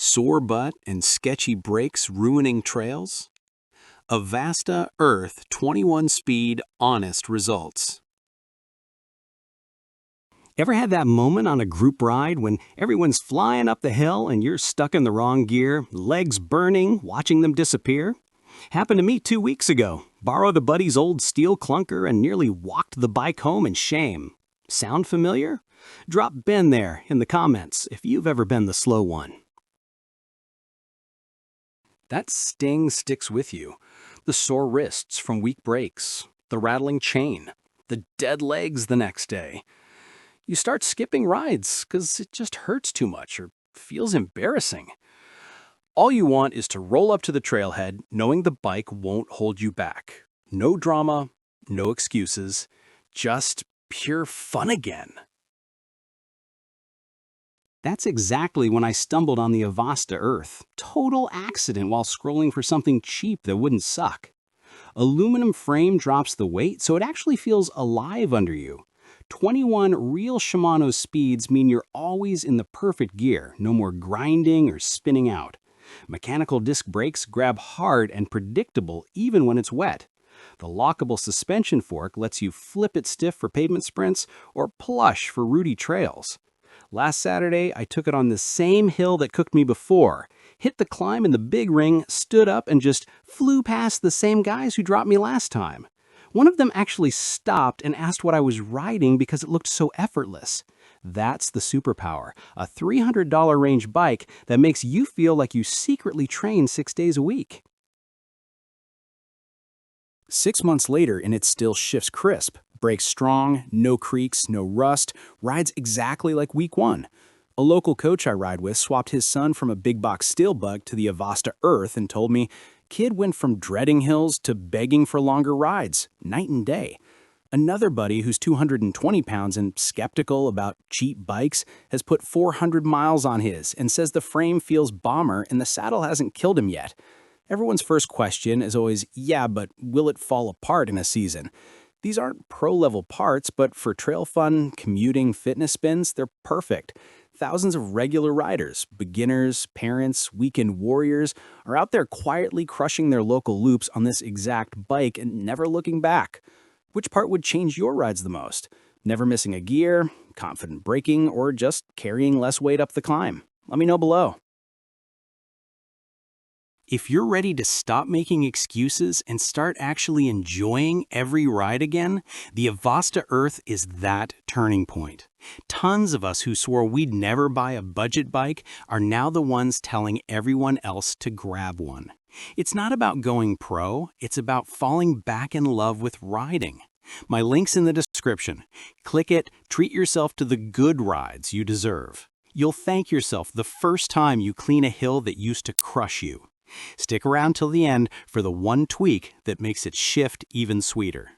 Sore butt and sketchy brakes ruining trails? AVASTA Earth 21-speed honest results. Ever had that moment on a group ride when everyone's flying up the hill and you're stuck in the wrong gear, legs burning, watching them disappear? Happened to me 2 weeks ago. Borrowed a buddy's old steel clunker and nearly walked the bike home in shame. Sound familiar? Drop "been there" in the comments if you've ever been the slow one. That sting sticks with you. The sore wrists from weak brakes, the rattling chain, the dead legs the next day. You start skipping rides because it just hurts too much or feels embarrassing. All you want is to roll up to the trailhead knowing the bike won't hold you back. No drama, no excuses, just pure fun again. That's exactly when I stumbled on the AVASTA Earth. Total accident while scrolling for something cheap that wouldn't suck. Aluminum frame drops the weight so it actually feels alive under you. 21 real Shimano speeds mean you're always in the perfect gear, no more grinding or spinning out. Mechanical disc brakes grab hard and predictable even when it's wet. The lockable suspension fork lets you flip it stiff for pavement sprints or plush for rooty trails. Last Saturday, I took it on the same hill that cooked me before, hit the climb in the big ring, stood up, and just flew past the same guys who dropped me last time. One of them actually stopped and asked what I was riding because it looked so effortless. That's the Superpower, a $300 range bike that makes you feel like you secretly train 6 days a week. 6 months later and it still shifts crisp, brakes strong, no creaks, no rust, rides exactly like week 1. A local coach I ride with swapped his son from a big box Steelbug to the AVASTA Earth and told me, kid went from dreading hills to begging for longer rides, night and day. Another buddy who's 220 pounds and skeptical about cheap bikes has put 400 miles on his and says the frame feels bomber and the saddle hasn't killed him yet. Everyone's first question is always, yeah, but will it fall apart in a season? These aren't pro-level parts, but for trail fun, commuting, fitness spins, they're perfect. Thousands of regular riders, beginners, parents, weekend warriors, are out there quietly crushing their local loops on this exact bike and never looking back. Which part would change your rides the most? Never missing a gear, confident braking, or just carrying less weight up the climb? Let me know below. If you're ready to stop making excuses and start actually enjoying every ride again, the AVASTA Earth is that turning point. Tons of us who swore we'd never buy a budget bike are now the ones telling everyone else to grab one. It's not about going pro, it's about falling back in love with riding. My link's in the description. Click it, treat yourself to the good rides you deserve. You'll thank yourself the first time you clean a hill that used to crush you. Stick around till the end for the one tweak that makes it shift even sweeter.